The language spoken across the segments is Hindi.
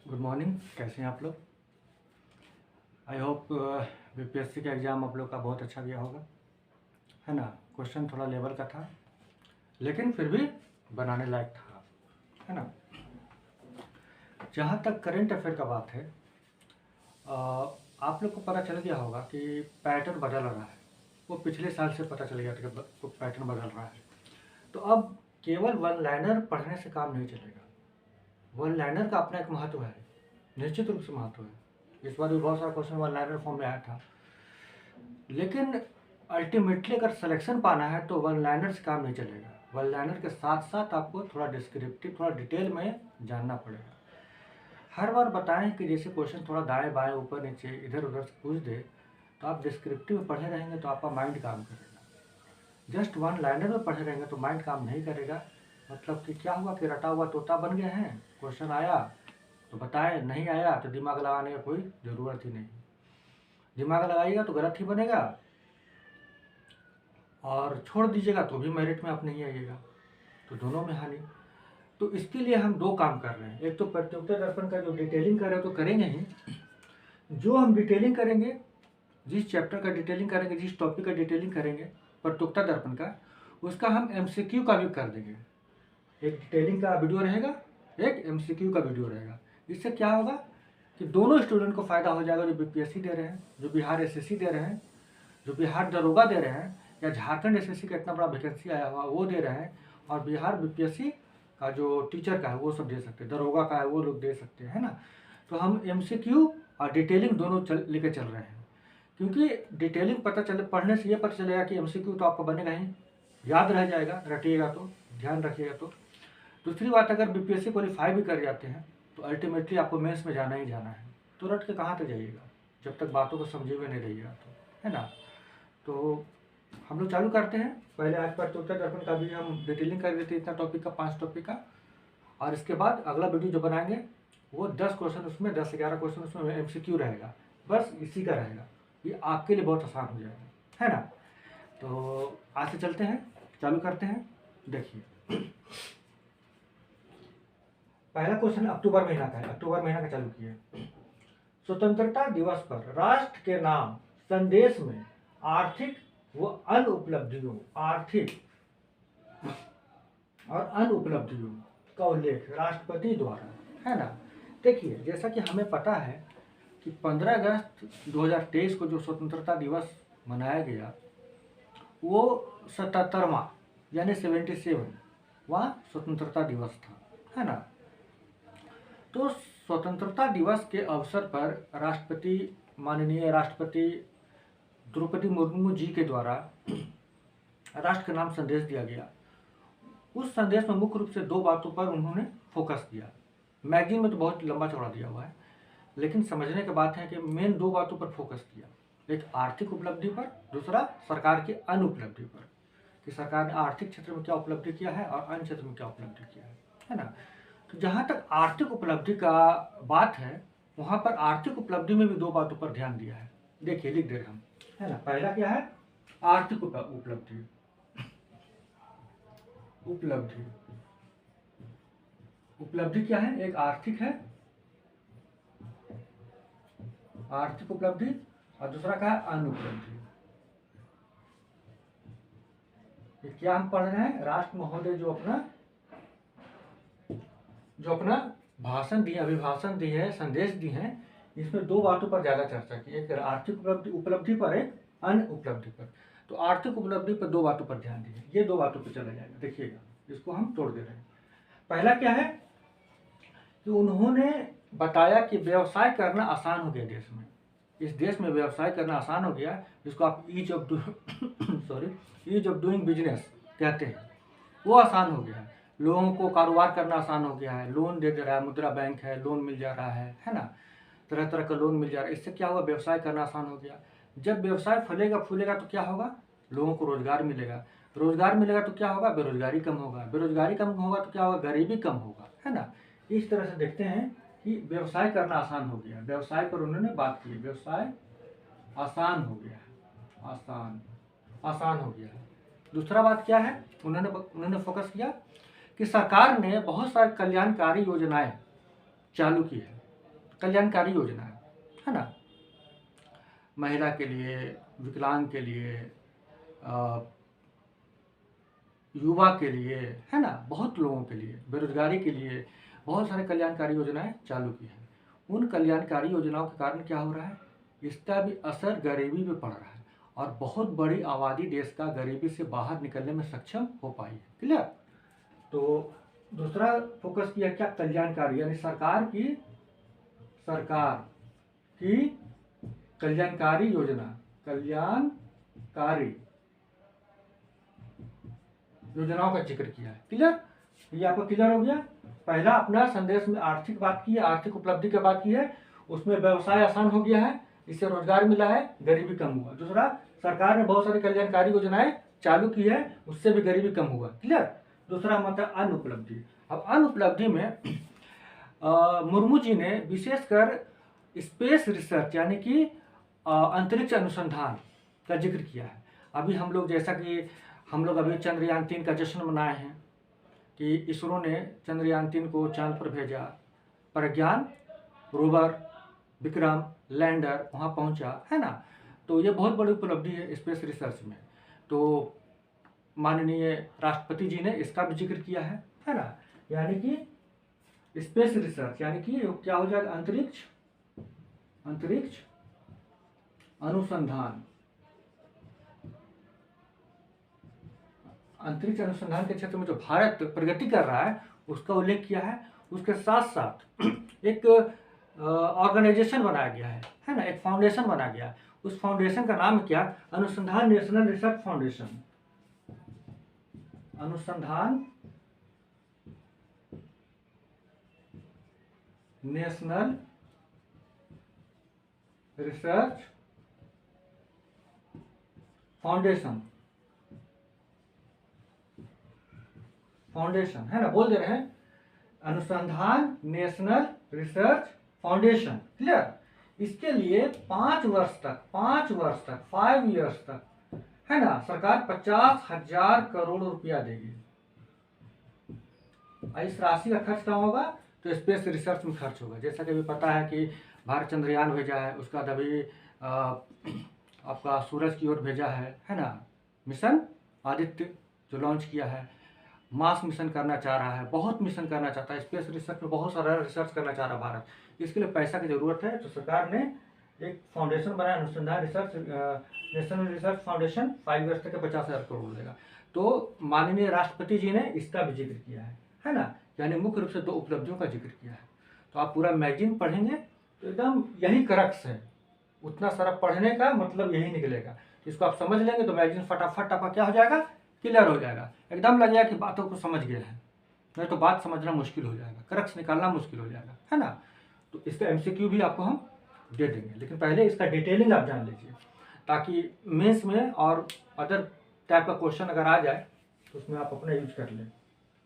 Good morning. कैसे हैं आप लोग? आई होप बीपीएससी का एग्ज़ाम आप लोग का बहुत अच्छा गया होगा, है ना। क्वेश्चन थोड़ा लेवल का था लेकिन फिर भी बनाने लायक था, है ना। जहाँ तक करेंट अफेयर का बात है, आप लोग को पता चल गया होगा कि पैटर्न बदल रहा है। वो पिछले साल से पता चल गया था कि पैटर्न बदल रहा है। तो अब केवल वन लाइनर पढ़ने से काम नहीं चलेगा। वन लाइनर का अपना एक महत्व है, निश्चित रूप से महत्व है। इस बार भी बहुत सारा क्वेश्चन वन लाइनर फॉर्म में आया था, लेकिन अल्टीमेटली अगर सिलेक्शन पाना है तो वन लाइनर से काम नहीं चलेगा। वन लाइनर के साथ साथ आपको थोड़ा डिस्क्रिप्टिव, थोड़ा डिटेल में जानना पड़ेगा। हर बार बताएं कि जैसे क्वेश्चन थोड़ा दाएं बाएं ऊपर नीचे इधर उधर से पूछ दे तो आप डिस्क्रिप्टिव में पढ़े रहेंगे तो आपका माइंड काम करेगा। जस्ट वन लाइनर में पढ़े रहेंगे तो माइंड काम नहीं करेगा। मतलब कि क्या हुआ कि रटा हुआ तोता बन गए हैं। क्वेश्चन आया तो बताएं, नहीं आया तो दिमाग लगाने का कोई ज़रूरत ही नहीं। दिमाग लगाइएगा तो गलत ही बनेगा और छोड़ दीजिएगा तो भी मेरिट में आप नहीं आइएगा, तो दोनों में हानि। तो इसके लिए हम दो काम कर रहे हैं। एक तो प्रतियोगिता दर्पण का जो डिटेलिंग कर रहे हैं तो करेंगे ही। जो हम डिटेलिंग करेंगे, जिस चैप्टर का डिटेलिंग करेंगे, जिस टॉपिक का डिटेलिंग करेंगे प्रतियोगिता दर्पण का, उसका हम एमसीक्यू का भी कर देंगे। एक डिटेलिंग का वीडियो रहेगा, एक एमसीक्यू का वीडियो रहेगा। इससे क्या होगा कि दोनों स्टूडेंट को फ़ायदा हो जाएगा। जो बीपीएससी दे रहे हैं, जो बिहार एसएससी दे रहे हैं, जो बिहार दरोगा दे रहे हैं, या झारखंड एसएससी का इतना बड़ा वैकेंसी आया हुआ वो दे रहे हैं, और बिहार बीपीएससी का जो टीचर का है वो सब दे सकते हैं, दरोगा का है वो लोग दे सकते हैं, है ना। तो हम एमसीक्यू और डिटेलिंग दोनों लेके चल रहे हैं, क्योंकि डिटेलिंग पता चले, पढ़ने से ये पता चलेगा कि एमसीक्यू तो आपका बनेगा ही, याद रह जाएगा, रटिएगा तो, ध्यान रखिएगा तो। दूसरी बात, अगर बीपीएससी क्वालिफाई भी कर जाते हैं तो अल्टीमेटली आपको मेंस में जाना ही जाना है। तो रट के कहाँ तक जाइएगा जब तक बातों को समझे हुए नहीं रहिएगा, तो, है ना। तो हम लोग चालू करते हैं। पहले आज प्रतियोगिता दर्पण का भी हम डिटेलिंग कर देते हैं, इतना टॉपिक का, 5 टॉपिक का। और इसके बाद अगला वीडियो जो बनाएंगे वो 10 क्वेश्चन, उसमें 10-11 क्वेश्चन उसमें एमसीक्यू रहेगा, बस इसी का रहेगा। ये आपके लिए बहुत आसान हो जाएगा, है ना। तो आज से चलते हैं, चालू करते हैं। देखिए, पहला क्वेश्चन अक्टूबर महीना का है, अक्टूबर महीना का चालू किए। स्वतंत्रता दिवस पर राष्ट्र के नाम संदेश में आर्थिक व अन्य उपलब्धियों, आर्थिक और अन्य उपलब्धियों का उल्लेख राष्ट्रपति द्वारा, है ना। देखिए, जैसा कि हमें पता है कि 15 अगस्त 2023 को जो स्वतंत्रता दिवस मनाया गया वो 77वां यानी 77वां स्वतंत्रता दिवस था, है ना। तो स्वतंत्रता दिवस के अवसर पर राष्ट्रपति, माननीय राष्ट्रपति द्रौपदी मुर्मू जी के द्वारा राष्ट्र के नाम संदेश दिया गया। उस संदेश में मुख्य रूप से 2 बातों पर उन्होंने फोकस किया। मैगजीन में तो बहुत लंबा चौड़ा दिया हुआ है, लेकिन समझने की बात है कि मेन 2 बातों पर फोकस किया। एक आर्थिक उपलब्धि पर, दूसरा सरकार की अन्य उपलब्धि पर, कि सरकार ने आर्थिक क्षेत्र में क्या उपलब्धि किया है और अन्य क्षेत्र में क्या उपलब्धि किया है ना। तो जहाँ तक आर्थिक उपलब्धि का बात है, वहाँ पर आर्थिक उपलब्धि में भी 2 बातों पर ध्यान दिया है। देखिए, लिख दे रहे हम, है ना। पहला क्या है? आर्थिक उपलब्धि। उपलब्धि, उपलब्धि क्या है? एक आर्थिक है, आर्थिक उपलब्धि, और दूसरा क्या है? अन्य उपलब्धि। क्या हम पढ़ रहे हैं? राष्ट्र महोदय जो अपना भाषण दिए, अभिभाषण दी है, संदेश दी है, इसमें 2 बातों पर ज्यादा चर्चा की, एक आर्थिक उपलब्धि पर, एक अन्य उपलब्धि पर। तो आर्थिक उपलब्धि पर 2 बातों पर ध्यान दीजिए, ये 2 बातों पर चला जाएगा। देखिएगा, इसको हम तोड़ दे रहे हैं। पहला क्या है कि उन्होंने बताया कि व्यवसाय करना आसान हो गया देश में। इस देश में व्यवसाय करना आसान हो गया, जिसको आप ईज ऑफ डूइंग बिजनेस कहते हैं, वो आसान हो गया है। लोगों को कारोबार करना आसान हो गया है, लोन दे रहा है, मुद्रा बैंक है, लोन मिल जा रहा है ना। तरह तरह का लोन मिल जा रहा है। इससे क्या हुआ? व्यवसाय करना आसान हो गया। जब व्यवसाय फलेगा फूलेगा तो क्या होगा? लोगों को रोजगार मिलेगा। रोजगार मिलेगा तो क्या होगा? बेरोजगारी कम होगा। बेरोजगारी कम होगा तो क्या होगा? गरीबी कम होगा, है ना। इस तरह से देखते हैं कि व्यवसाय करना आसान हो गया। व्यवसाय पर उन्होंने बात की, व्यवसाय आसान हो गया, आसान हो गया। दूसरा बात क्या है? उन्होंने फोकस किया कि सरकार ने बहुत सारी कल्याणकारी योजनाएं चालू की है। कल्याणकारी योजना है ना, महिला के लिए, विकलांग के लिए, युवा के लिए, है ना, बहुत लोगों के लिए, बेरोजगारी के लिए बहुत सारे कल्याणकारी योजनाएं चालू की हैं। उन कल्याणकारी योजनाओं के कारण क्या हो रहा है, इसका भी असर गरीबी पे पड़ रहा है और बहुत बड़ी आबादी देश का गरीबी से बाहर निकलने में सक्षम हो पाई है। क्लियर। तो दूसरा फोकस किया क्या, कल्याणकारी, यानी सरकार की कल्याणकारी योजना, कल्याणकारी योजनाओं का जिक्र किया है। क्लियर, ये आपको क्लियर हो गया। पहला अपना संदेश में आर्थिक बात की है, आर्थिक उपलब्धि की बात की है, उसमें व्यवसाय आसान हो गया है, इससे रोजगार मिला है, गरीबी कम हुआ। दूसरा, सरकार ने बहुत सारी कल्याणकारी योजनाएं चालू की है, उससे भी गरीबी कम हुआ। क्लियर। दूसरा मतलब अन्य उपलब्धि। अब अन्य उपलब्धि में मुर्मू जी ने विशेषकर स्पेस रिसर्च यानी कि अंतरिक्ष अनुसंधान का जिक्र किया है। अभी हम लोग, जैसा कि हम लोग अभी चंद्रयान 3 का जश्न मनाए हैं कि इसरो ने चंद्रयान 3 को चांद पर भेजा, प्रज्ञान रोवर, विक्रम लैंडर वहाँ पहुँचा, है ना। तो ये बहुत बड़ी उपलब्धि है स्पेस रिसर्च में। तो माननीय राष्ट्रपति जी ने इसका भी जिक्र किया है ना। यानी कि स्पेस रिसर्च यानी कि क्या हो जाएगा, अंतरिक्ष अनुसंधान। अंतरिक्ष अनुसंधान के क्षेत्र में जो भारत प्रगति कर रहा है उसका उल्लेख किया है। उसके साथ साथ एक ऑर्गेनाइजेशन बनाया गया है ना, एक फाउंडेशन बनाया गया है। उस फाउंडेशन का नाम क्या, अनुसंधान नेशनल रिसर्च फाउंडेशन। अनुसंधान नेशनल रिसर्च फाउंडेशन है ना, बोल दे रहे हैं, अनुसंधान नेशनल रिसर्च फाउंडेशन। क्लियर। इसके लिए 5 वर्ष तक 5 ईयर्स तक, है ना, सरकार 50,000 करोड़ रुपया देगी। इस राशि का खर्च कहाँ होगा, तो स्पेस रिसर्च में खर्च होगा। जैसा कि अभी पता है कि भारत चंद्रयान भेजा है, उसका अभी आपका सूरज की ओर भेजा है ना, मिशन आदित्य जो लॉन्च किया है। मार्स मिशन करना चाह रहा है, बहुत मिशन करना चाहता है, स्पेस रिसर्च में बहुत सारा रिसर्च करना चाह रहा है भारत। इसके लिए पैसा की जरूरत है, तो सरकार ने एक फाउंडेशन बनाया, अनुसंधान research national research foundation, 5 years तक 50,000 करोड़ देगा। तो माननीय राष्ट्रपति जी ने इसका भी जिक्र किया है ना। यानी मुख्य रूप से 2 उपलब्धियों का जिक्र किया है। तो आप पूरा मैगजीन पढ़ेंगे तो एकदम यही करक्स है, उतना सारा पढ़ने का मतलब यही निकलेगा। इसको आप समझ लेंगे तो मैगजीन फटाफट आपका क्या हो जाएगा, क्लियर हो जाएगा। एकदम लगेगा कि बातों को समझ गए हैं, नहीं तो बात समझना मुश्किल हो जाएगा, करक्स निकालना मुश्किल हो जाएगा, है ना। तो इसका MCQ भी आपको हम दे देंगे, लेकिन पहले इसका डिटेलिंग आप जान लीजिए, ताकि मेंस में और अदर टाइप का क्वेश्चन अगर आ जाए तो उसमें आप अपना यूज कर लें।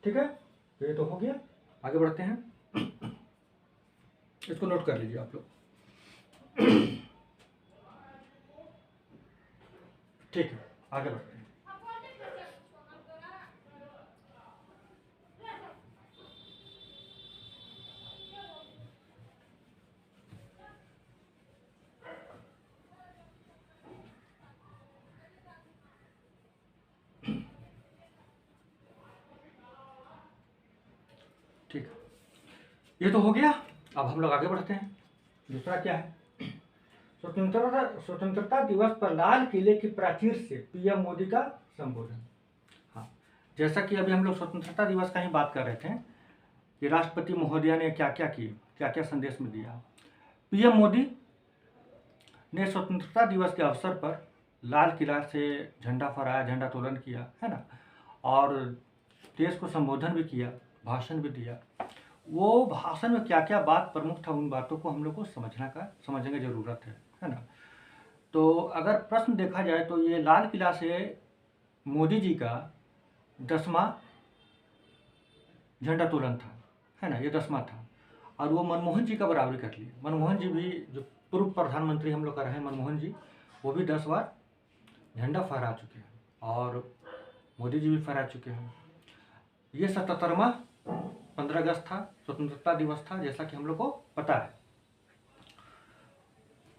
ठीक है, तो ये तो हो गया। आगे बढ़ते हैं, इसको नोट कर लीजिए आप लोग। ठीक है, आगे बढ़ते हैं। ठीक है, ये तो हो गया। अब हम लोग आगे बढ़ते हैं। दूसरा क्या है, स्वतंत्रता दिवस पर लाल किले की प्राचीर से PM मोदी का संबोधन। हाँ, जैसा कि अभी हम लोग स्वतंत्रता दिवस का ही बात कर रहे थे कि राष्ट्रपति महोदया ने क्या क्या संदेश में दिया। PM मोदी ने स्वतंत्रता दिवस के अवसर पर लाल किला से झंडा फहराया, झंडा तोलन किया, है ना, और देश को संबोधन भी किया, भाषण भी दिया। वो भाषण में क्या क्या बात प्रमुख था, उन बातों को हम लोग को समझने की ज़रूरत है ना। तो अगर प्रश्न देखा जाए तो ये लाल किला से मोदी जी का 10वां झंडा तोलन था, है ना, ये 10वां था। और वो मनमोहन जी का बराबरी कर लिए। मनमोहन जी भी, जो पूर्व प्रधानमंत्री हम लोग का रहे मनमोहन जी, वो भी 10 बार झंडा फहरा चुके हैं और मोदी जी भी फहरा चुके हैं। ये 77वां 15 अगस्त था, स्वतंत्रता दिवस था, जैसा कि हम लोग को पता है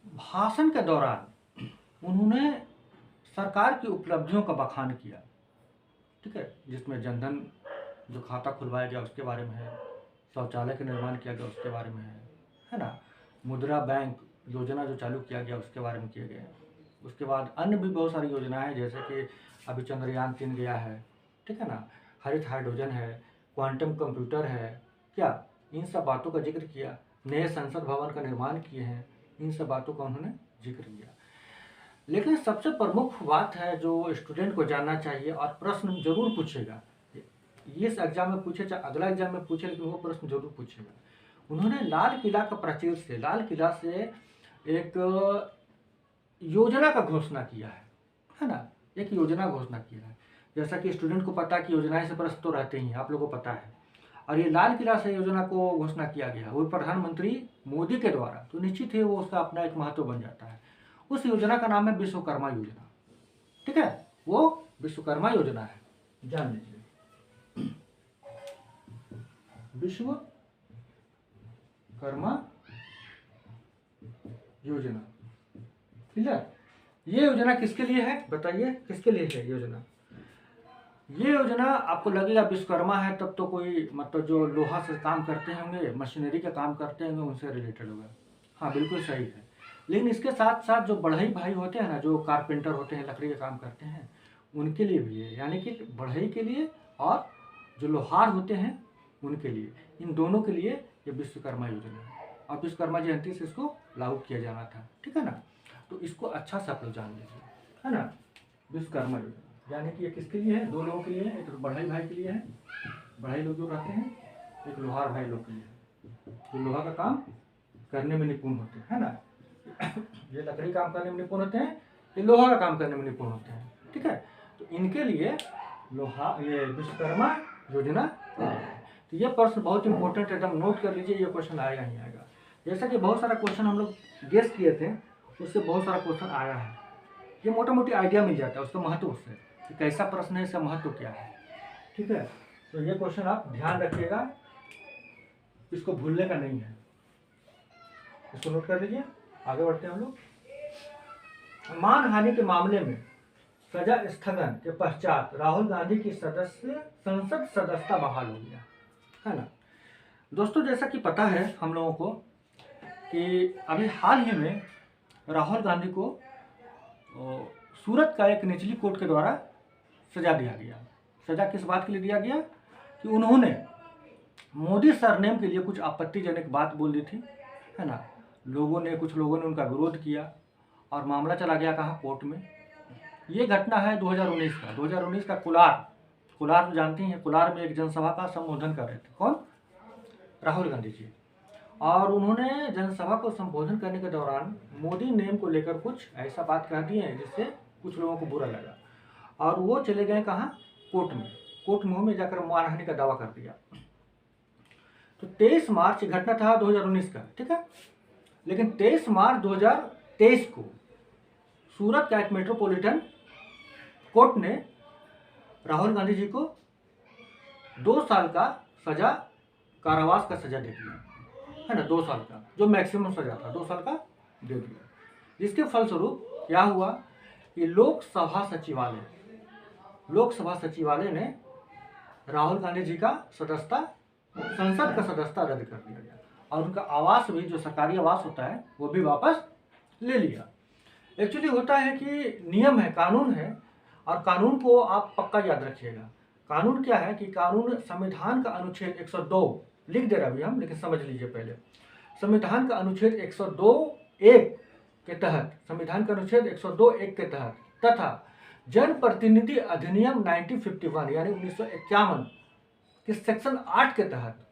भाषण के दौरान उन्होंने सरकार की उपलब्धियों का बखान किया, ठीक है, जिसमें जनधन जो खाता खुलवाया गया उसके बारे में है, शौचालय का निर्माण किया गया उसके बारे में है ना, मुद्रा बैंक योजना जो चालू किया गया उसके बारे में किए गए। उसके बाद अन्य भी बहुत सारी योजनाएं हैं, जैसे कि अभी चंद्रयान 3 गया है, ठीक है ना, हरित हाइड्रोजन है, क्वांटम कंप्यूटर है, क्या इन सब बातों का जिक्र किया। नए संसद भवन का निर्माण किए हैं, इन सब बातों का उन्होंने जिक्र किया। लेकिन सबसे प्रमुख बात है जो स्टूडेंट को जानना चाहिए और प्रश्न जरूर पूछेगा, ये इस एग्जाम में पूछे चाहे अगला एग्जाम में पूछे, लेकिन वो प्रश्न जरूर पूछेगा। उन्होंने लाल किला का प्राचीर से, लाल किला से एक योजना का घोषणा किया है ना, एक योजना घोषणा किया है। जैसा कि स्टूडेंट को पता है कि योजनाएं से प्रश्न तो रहते ही, आप लोगों को पता है। और ये लाल किला से योजना को घोषणा किया गया वो प्रधानमंत्री मोदी के द्वारा, तो निश्चित ही वो उसका अपना एक महत्व बन जाता है। उस योजना का नाम है विश्वकर्मा योजना, ठीक है, वो विश्वकर्मा योजना है, जान लीजिए। विश्वकर्मा योजना, क्लियर। ये योजना किसके लिए है बताइए, किसके लिए है योजना? ये योजना आपको लगेगा विश्वकर्मा है तब तो कोई मतलब जो लोहा से काम करते होंगे, मशीनरी का काम करते होंगे, उनसे रिलेटेड होगा। हाँ बिल्कुल सही है। लेकिन इसके साथ साथ जो बढ़ई भाई होते हैं ना, जो कारपेंटर होते हैं, लकड़ी का काम करते हैं, उनके लिए भी है, यानी कि बढ़ई के लिए और जो लोहार होते हैं उनके लिए, इन दोनों के लिए ये विश्वकर्मा योजना है। और विश्वकर्मा जयंती से इसको लागू किया जाना था, ठीक है ना। तो इसको अच्छा से आप लोग जान लीजिए, है ना। विश्वकर्मा योजना यानी कि ये किसके लिए है? दो लोगों के लिए है, एक बढ़ई भाई के लिए है, बढ़ई लोग जो रहते हैं, एक लोहार भाई लोग के लिए है, जो लोहा का काम करने में निपुण होते हैं, है ना। ये लकड़ी काम करने में निपुण होते हैं, ये लोहा का काम करने में निपुण होते हैं, ठीक है। तो इनके लिए ये विश्वकर्मा योजना। तो ये प्रश्न बहुत इंपॉर्टेंट, एकदम नोट कर लीजिए, ये क्वेश्चन आएगा ही आएगा। जैसा कि बहुत सारा क्वेश्चन हम लोग गेस किए थे, उससे बहुत सारा क्वेश्चन आया है। ये मोटा मोटी आइडिया मिल जाता है उसका महत्व से, कि कैसा प्रश्न है, इसका महत्व क्या है, ठीक है। तो ये क्वेश्चन आप ध्यान रखिएगा, इसको भूलने का नहीं है, इसको नोट कर लीजिए। आगे बढ़ते हैं हम लोग। मानहानि के मामले में सजा स्थगन के पश्चात राहुल गांधी की संसद सदस्यता बहाल हो गया, है ना। दोस्तों जैसा कि पता है हम लोगों को कि अभी हाल ही में राहुल गांधी को सूरत का एक निचली कोर्ट के द्वारा सजा दिया गया। सजा किस बात के लिए दिया गया? कि उन्होंने मोदी सरनेम के लिए कुछ आपत्तिजनक बात बोल दी थी, है ना। कुछ लोगों ने उनका विरोध किया और मामला चला गया कहाँ? कोर्ट में। ये घटना है 2019 का। 2019 का कुलार तो जानती हैं, कुलार में एक जनसभा का संबोधन कर रहे थे। कौन? राहुल गांधी जी। और उन्होंने जनसभा को संबोधन करने के दौरान मोदी नेम को लेकर कुछ ऐसा बात कह दी है जिससे कुछ लोगों को बुरा लगा, और वो चले गए कहाँ? कोर्ट में। कोर्ट में जाकर मानहानि का दावा कर दिया। तो 23 मार्च घटना था 2019 का, ठीक है। लेकिन 23 मार्च 2023 को सूरत का एक मेट्रोपॉलिटन कोर्ट ने राहुल गांधी जी को 2 साल का सजा, कारावास का सजा दे दिया, है ना। 2 साल का जो मैक्सिमम सजा था, 2 साल का दे दिया। जिसके फलस्वरूप क्या हुआ कि लोकसभा सचिवालय ने राहुल गांधी जी का सदस्यता, संसद का सदस्यता रद्द कर दिया गया, और उनका आवास भी, जो सरकारी आवास होता है, वो भी वापस ले लिया। एक्चुअली होता है कि नियम है, कानून है, और कानून को आप पक्का याद रखिएगा। कानून क्या है कि कानून संविधान का अनुच्छेद 102 लिख दे रहा अभी हम, लेकिन समझ लीजिए पहले। संविधान का अनुच्छेद 102(1) के तहत, संविधान का अनुच्छेद 102(1) के तहत तथा जनप्रतिनिधि अधिनियम 1951 यानी 1951 के सेक्शन 8 के तहत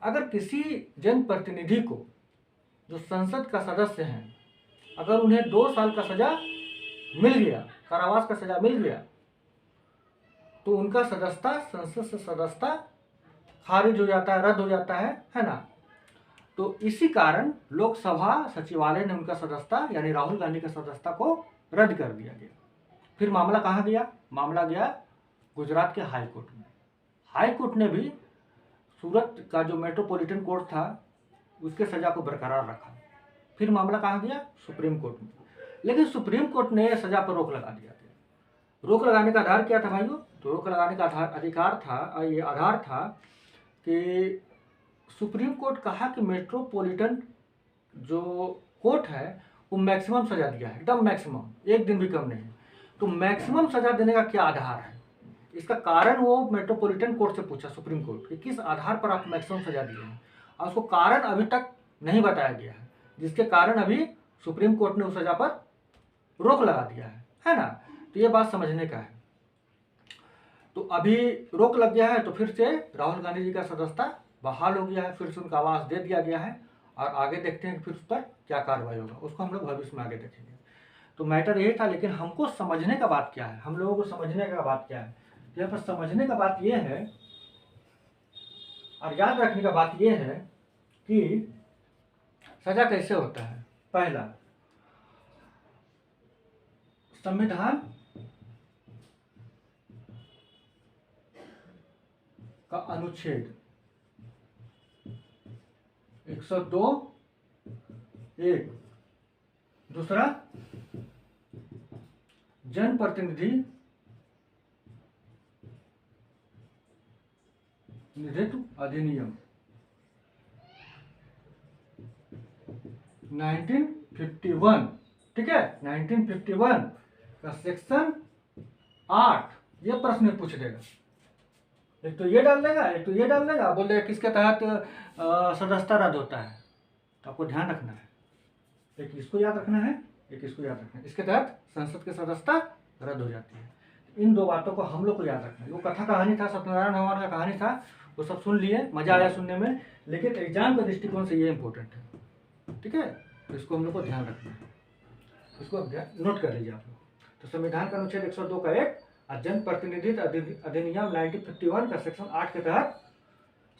अगर किसी जनप्रतिनिधि को, जो संसद का सदस्य हैं, अगर उन्हें 2 साल का सजा मिल गया, कारावास का सजा मिल गया, तो उनका सदस्यता, संसद से सदस्यता खारिज हो जाता है, रद्द हो जाता है ना। तो इसी कारण लोकसभा सचिवालय ने उनका सदस्यता यानी राहुल गांधी का सदस्यता को रद्द कर दिया गया। फिर मामला कहाँ गया? मामला गया गुजरात के हाई कोर्ट में। हाई कोर्ट ने भी सूरत का जो मेट्रोपॉलिटन कोर्ट था उसके सजा को बरकरार रखा। फिर मामला कहाँ गया? सुप्रीम कोर्ट में। लेकिन सुप्रीम कोर्ट ने सजा पर रोक लगा दिया। रोक लगाने का आधार क्या था भाइयों? तो रोक लगाने का आधार था कि सुप्रीम कोर्ट कहा कि मेट्रोपॉलिटन जो कोर्ट है वो मैक्सिमम सजा दिया है, एकदम मैक्सिमम, एक दिन भी कम नहीं। तो मैक्सिमम सजा देने का क्या आधार है? इसका कारण वो मेट्रोपॉलिटन कोर्ट से पूछा, सुप्रीम कोर्ट, कि किस आधार पर आप मैक्सिमम सजा दिए हैं, और उसको कारण अभी तक नहीं बताया गया है, जिसके कारण अभी सुप्रीम कोर्ट ने उस सजा पर रोक लगा दिया है ना। तो ये बात समझने का है। तो अभी रोक लग गया है, तो फिर से राहुल गांधी जी का सदस्यता बहाल हो गया है, फिर से उनका आवास दे दिया गया है, और आगे देखते हैं कि फिर उस पर क्या कार्रवाई होगा, उसको हम लोग भविष्य में आगे देखेंगे। तो मैटर यही था, लेकिन हमको समझने का बात क्या है, हम लोगों को समझने का बात क्या है? यहाँ पर समझने का बात यह है और याद रखने का बात यह है कि सजा कैसे होता है। पहला, संविधान का अनुच्छेद 102(1), दूसरा जनप्रतिनिधि निधित्व अधिनियम 1951, ठीक है, 1951 का सेक्शन 8 ये प्रश्न पूछ देगा। एक तो ये डाल देगा, एक तो ये डाल देगा, बोल देगा किसके तहत सदस्यता रद्द होता है। तो आपको ध्यान रखना है, एक इसको याद रखना है, एक इसको याद रखना है। इसके तहत संसद की सदस्यता रद्द हो जाती है। इन दो बातों को हम लोग को याद रखना है। वो कथा कहानी था, सत्यनारायण भगवान का कहानी था, वो सब सुन लिए, मजा आया सुनने में, लेकिन एग्जाम के दृष्टिकोण से ये इंपॉर्टेंट है, ठीक है। तो इसको हम लोग को ध्यान रखना है, इसको नोट कर लीजिए आप लोग। तो संविधान का अनुच्छेद 102 का 1 और जनप्रतिनिधित्व अधिनियम 1951 का सेक्शन 8 के तहत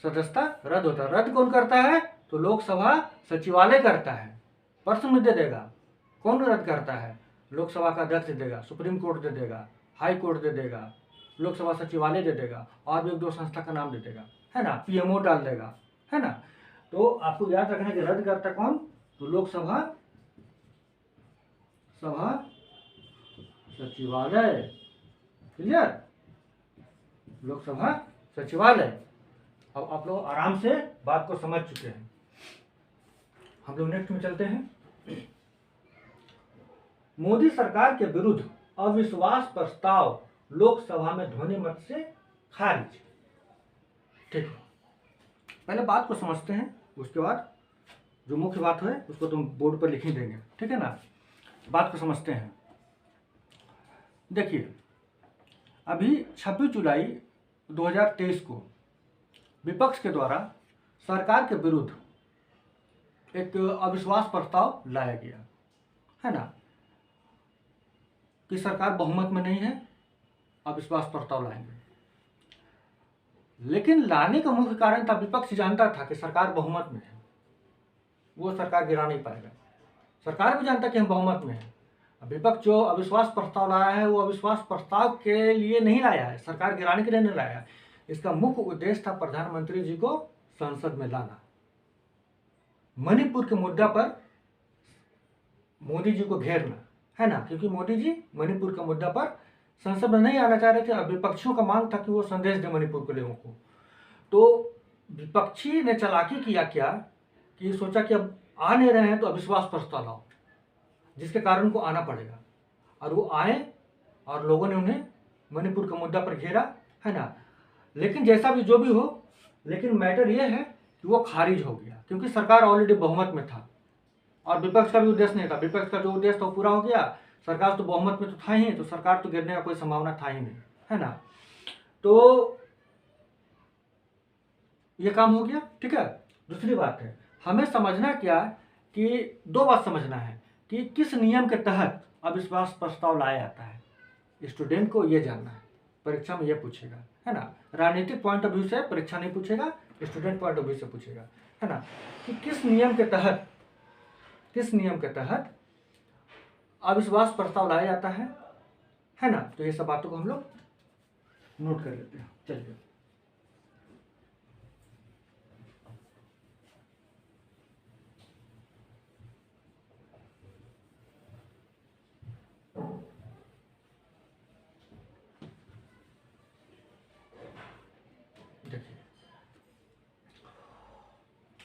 सदस्यता रद्द होता है। रद्द कौन करता है? तो लोकसभा सचिवालय करता है। प्रश्न में दे देगा कौन रद्द करता है? लोकसभा का अध्यक्ष दे देगा, सुप्रीम कोर्ट दे देगा, हाई कोर्ट दे देगा, लोकसभा सचिवालय दे देगा, और भी एक दो संस्था का नाम दे देगा, है ना, पीएमओ डाल देगा, है ना। तो आपको याद रखना कि रद्द करता कौन? तो लोकसभा सचिवालय, क्लियर, लोकसभा सचिवालय। अब आप लोग आराम से बात को समझ चुके हैं। हम लोग नेक्स्ट में चलते हैं। मोदी सरकार के विरुद्ध अविश्वास प्रस्ताव लोकसभा में ध्वनि मत से खारिज। ठीक है, पहले बात को समझते हैं, उसके बाद जो मुख्य बात है उसको तुम बोर्ड पर लिख ही देंगे, ठीक है ना। बात को समझते हैं। देखिए, अभी 26 जुलाई 2023 को विपक्ष के द्वारा सरकार के विरुद्ध एक अविश्वास प्रस्ताव लाया गया, है ना, कि सरकार बहुमत में नहीं है, अविश्वास प्रस्ताव लाएंगे। लेकिन लाने का मुख्य कारण था, विपक्ष जानता था कि सरकार बहुमत में है, वो सरकार गिरा नहीं पाएगा। सरकार भी जानता कि हम बहुमत में हैं। विपक्ष जो अविश्वास प्रस्ताव लाया है वो अविश्वास प्रस्ताव के लिए नहीं लाया है, सरकार गिराने के लिए नहीं लाया है। इसका मुख्य उद्देश्य था प्रधानमंत्री जी को संसद में लाना, मणिपुर के मुद्दा पर मोदी जी को घेरना, है ना, क्योंकि मोदी जी मणिपुर के मुद्दा पर संसद में नहीं आना चाह रहे थे। अब विपक्षियों का मांग था कि वो संदेश दे मणिपुर के लोगों को। तो विपक्षी ने चालाकी किया क्या कि सोचा कि अब आ नहीं रहे हैं तो अविश्वास प्रस्ताव लाओ, जिसके कारण उनको आना पड़ेगा। और वो आए और लोगों ने उन्हें मणिपुर के मुद्दा पर घेरा, है ना। लेकिन जैसा भी जो भी हो, लेकिन मैटर ये है कि वो खारिज हो गया, क्योंकि सरकार ऑलरेडी बहुमत में था और विपक्ष का भी उद्देश्य नहीं था। विपक्ष का जो उद्देश्य था वो पूरा हो गया, सरकार तो बहुमत में तो था ही, तो सरकार तो गिरने का कोई संभावना था ही नहीं, है ना। तो ये काम हो गया, ठीक है। दूसरी बात है, हमें समझना क्या कि दो बात समझना है कि किस नियम के तहत अविश्वास प्रस्ताव लाया जाता है। स्टूडेंट को ये जानना है, परीक्षा में ये पूछेगा, है ना। राजनीतिक पॉइंट ऑफ व्यू से परीक्षा नहीं पूछेगा, स्टूडेंट पॉइंट ऑफ व्यू से पूछेगा, है ना, कि किस नियम के तहत अविश्वास प्रस्ताव लाया जाता है ना। तो ये सब बातों को हम लोग नोट कर लेते हैं। चलिए,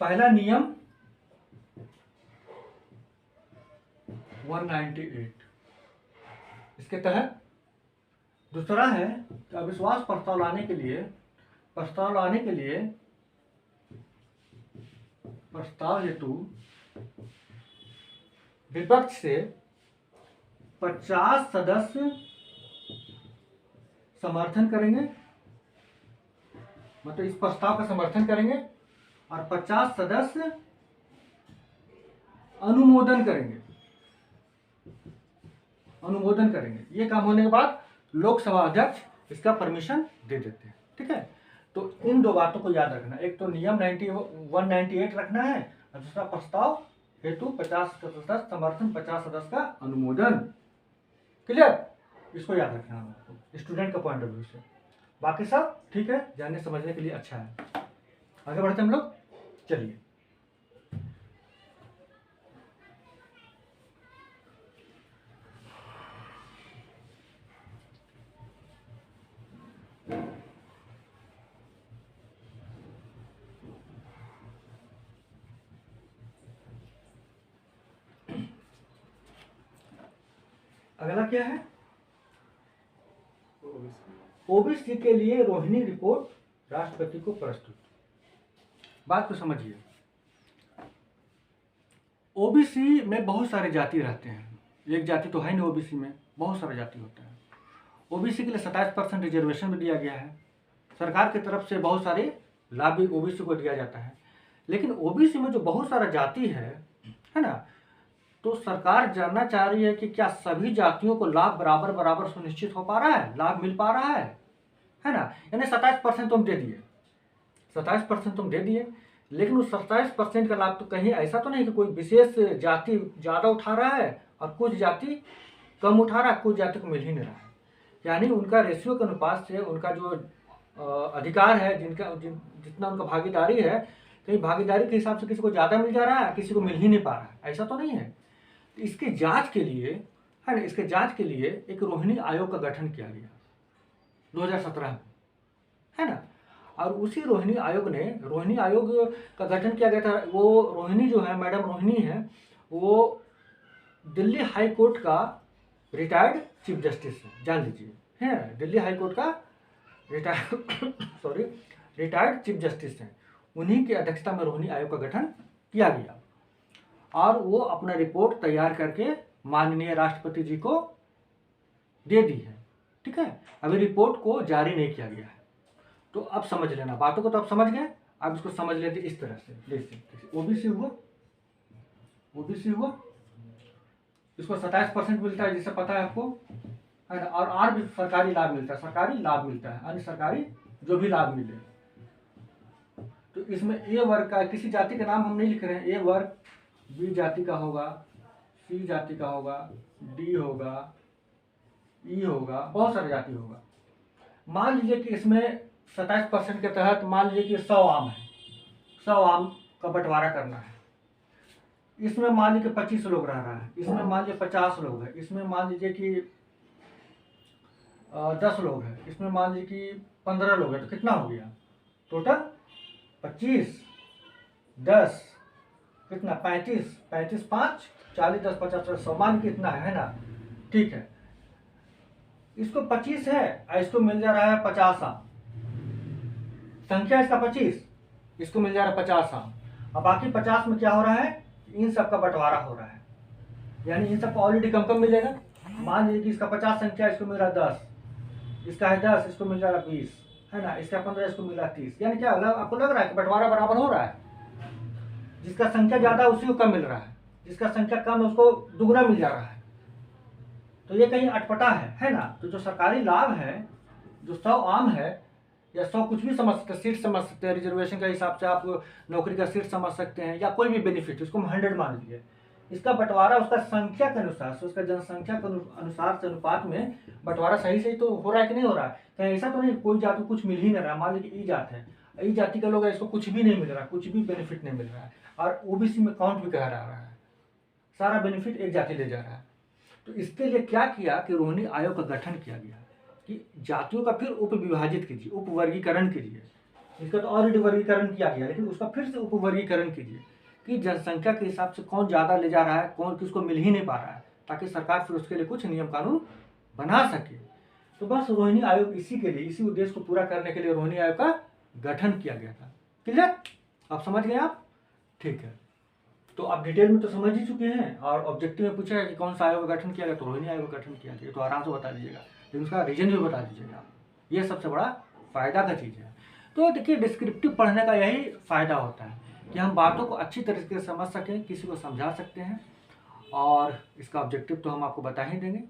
पहला नियम 198 इसके तहत। दूसरा है कि अविश्वास प्रस्ताव लाने के लिए प्रस्ताव हेतु विपक्ष से 50 सदस्य समर्थन करेंगे, मतलब इस प्रस्ताव का समर्थन करेंगे, और 50 सदस्य अनुमोदन करेंगे। ये काम होने के बाद लोकसभा अध्यक्ष इसका परमिशन दे देते हैं। ठीक है, तो इन दो बातों को याद रखना, एक तो नियम 198 रखना है, और दूसरा प्रस्ताव हेतु 50 सदस्य समर्थन, 50 सदस्य का अनुमोदन। क्लियर, इसको याद रखना है स्टूडेंट का पॉइंट ऑफ व्यू से। बाकी सब ठीक है, जानने समझने के लिए अच्छा है। आगे बढ़ते हम लोग, चलिए। अगला क्या है? ओबीसी के लिए रोहिणी रिपोर्ट राष्ट्रपति को प्रस्तुत। बात को समझिए, ओबीसी में बहुत सारे जाति रहते हैं, एक जाति तो है नहीं, ओबीसी में बहुत सारे जाति होते हैं। ओबीसी के लिए 27% रिजर्वेशन भी दिया गया है, सरकार की तरफ से बहुत सारे लाभ भी ओबीसी को दिया जाता है। लेकिन ओबीसी में जो बहुत सारा जाति है ना, तो सरकार जानना चाह रही है कि क्या सभी जातियों को लाभ बराबर सुनिश्चित हो पा रहा है, लाभ मिल पा रहा है ना। यानी 27% तुम दे दिए, 27% तुम दे दिए, लेकिन उस 27% का लाभ तो कहीं ऐसा तो नहीं कि कोई विशेष जाति ज़्यादा उठा रहा है और कुछ जाति कम उठा रहा है, कुछ जाति को मिल ही नहीं रहा है। यानी उनका रेशियो के अनुपात से उनका जो अधिकार है, जितना उनका भागीदारी है, कहीं भागीदारी के हिसाब से किसी को ज़्यादा मिल जा रहा है, किसी को मिल ही नहीं पा रहा है, ऐसा तो नहीं है। तो इसके जांच के लिए है ना, इसके जांच के लिए एक रोहिणी आयोग का गठन किया गया 2017 में, है ना। और उसी रोहिणी आयोग का गठन किया गया था। वो रोहिणी जो है, मैडम रोहिणी है, वो दिल्ली हाई कोर्ट का रिटायर्ड चीफ जस्टिस है, जान लीजिए, है दिल्ली हाई कोर्ट का रिटायर्ड चीफ जस्टिस हैं। उन्हीं की अध्यक्षता में रोहिणी आयोग का गठन किया गया और वो अपना रिपोर्ट तैयार करके माननीय राष्ट्रपति जी को दे दी है। ठीक है, अभी रिपोर्ट को जारी नहीं किया गया है। तो अब समझ लेना, बातों को तो अब समझ गए, अब इसको समझ लेते इस तरह से। देखिए, ओबीसी हुआ, इसको 27% मिलता है, जिसे पता है आपको, है ना। और भी सरकारी लाभ मिलता है, अन्य सरकारी जो भी लाभ मिले। तो इसमें ए वर्ग का किसी जाति का नाम हम नहीं लिख रहे हैं, ए वर्ग बी जाति का होगा, सी जाति का होगा, डी होगा, ई होगा, बहुत सारे जाति होगा। मान लीजिए कि इसमें 27% के तहत मान लीजिए कि 100 आम है, 100 आम का बंटवारा करना है। इसमें मान लीजिए 25 लोग रह रहा है, इसमें मान लीजिए 50 लोग हैं, इसमें मान लीजिए कि 10 लोग हैं, इसमें मान लीजिए कि 15 लोग हैं। तो कितना हो गया टोटल? 25 10 कितना, 35 5 40 10 50 100, मान कितना है ना। ठीक है, इसको 25 है, इसको मिल जा रहा है 50 आम, संख्या इसका 25, इसको मिल जा रहा है 50 आम। अब बाकी 50 में क्या हो रहा है, इन सब का बंटवारा हो रहा है, यानी इन सबको ऑलरेडी कम मिलेगा। मान लीजिए कि इसका 50 संख्या, इसको मिल रहा है 10, इसका है 10, इसको मिल जा रहा है 20, है ना, इसका 15, इसको मिल रहा है 30। यानी क्या आपको लग रहा है कि बंटवारा बराबर हो रहा है। जिसका संख्या ज्यादा उसी को कम मिल रहा है, जिसका संख्या कम है उसको दुगना मिल जा रहा है। तो ये कहीं अटपटा है ना। तो जो सरकारी लाभ है, जो 100 आम है या 100 कुछ भी समझ सकते हैं, सीट समझ सकते हैं, रिजर्वेशन के हिसाब से आप नौकरी का सीट समझ सकते हैं, या कोई भी बेनिफिट, उसको हम 100 मान लीजिए। इसका बंटवारा उसका संख्या के अनुसार से, उसका जनसंख्या के अनुसार से अनुपात में बंटवारा सही तो हो रहा है कि नहीं हो रहा है। कहीं ऐसा तो नहीं कोई जाति कुछ मिल ही नहीं रहा। मान लीजिए ई जात है, ई जाति का लोग है, इसको कुछ भी नहीं मिल रहा, कुछ भी बेनिफिट नहीं मिल रहा है, और ओबीसी में काउंट भी कहा जा रहा है, सारा बेनिफिट एक जाति ले जा रहा है। तो इसके लिए क्या किया कि रोहिणी आयोग का गठन किया गया कि जातियों का फिर उप विभाजित कीजिए, उप वर्गीकरण कीजिए, इसका तो ऑलरेडी वर्गीकरण किया गया, लेकिन उसका फिर से उपवर्गीकरण कीजिए कि जनसंख्या के हिसाब से कौन ज़्यादा ले जा रहा है, कौन किसको मिल ही नहीं पा रहा है, ताकि सरकार फिर उसके लिए कुछ नियम कानून बना सके। तो बस रोहिणी आयोग इसी के लिए, इसी उद्देश्य को पूरा करने के लिए रोहिणी आयोग का गठन किया गया था। क्लियर? आप समझ गए आप? ठीक है, तो आप डिटेल में तो समझ ही चुके हैं, और ऑब्जेक्टिव में पूछा है कि कौन सा आयोग का गठन किया गया, तो रोहिणी आयोग का गठन किया गया, तो आराम से बता दीजिएगा, लेकिन उसका रीजन भी बता दीजिएगा। ये सबसे बड़ा फायदा का चीज़ है। तो देखिए, डिस्क्रिप्टिव पढ़ने का यही फायदा होता है कि हम बातों को अच्छी तरीके से समझ सकें, किसी को समझा सकते हैं, और इसका ऑब्जेक्टिव तो हम आपको बता ही देंगे,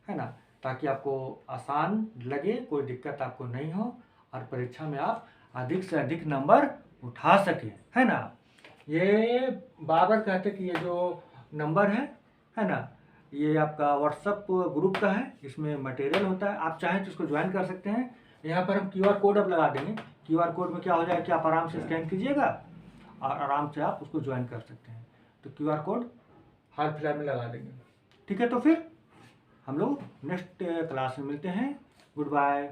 है ना, ताकि आपको आसान लगे, कोई दिक्कत आपको नहीं हो, और परीक्षा में आप अधिक से अधिक नंबर उठा सकें, है ना। ये बार कहते कि ये जो नंबर है ना, ये आपका व्हाट्सअप ग्रुप का है, इसमें मटेरियल होता है, आप चाहें तो इसको ज्वाइन कर सकते हैं। यहाँ पर हम QR कोड अब लगा देंगे। QR कोड में क्या हो जाएगा कि आप आराम से स्कैन कीजिएगा और आराम से आप उसको ज्वाइन कर सकते हैं। तो QR कोड हाल फिलहाल में लगा देंगे। ठीक है, तो फिर हम लोग नेक्स्ट क्लास में मिलते हैं। Good bye.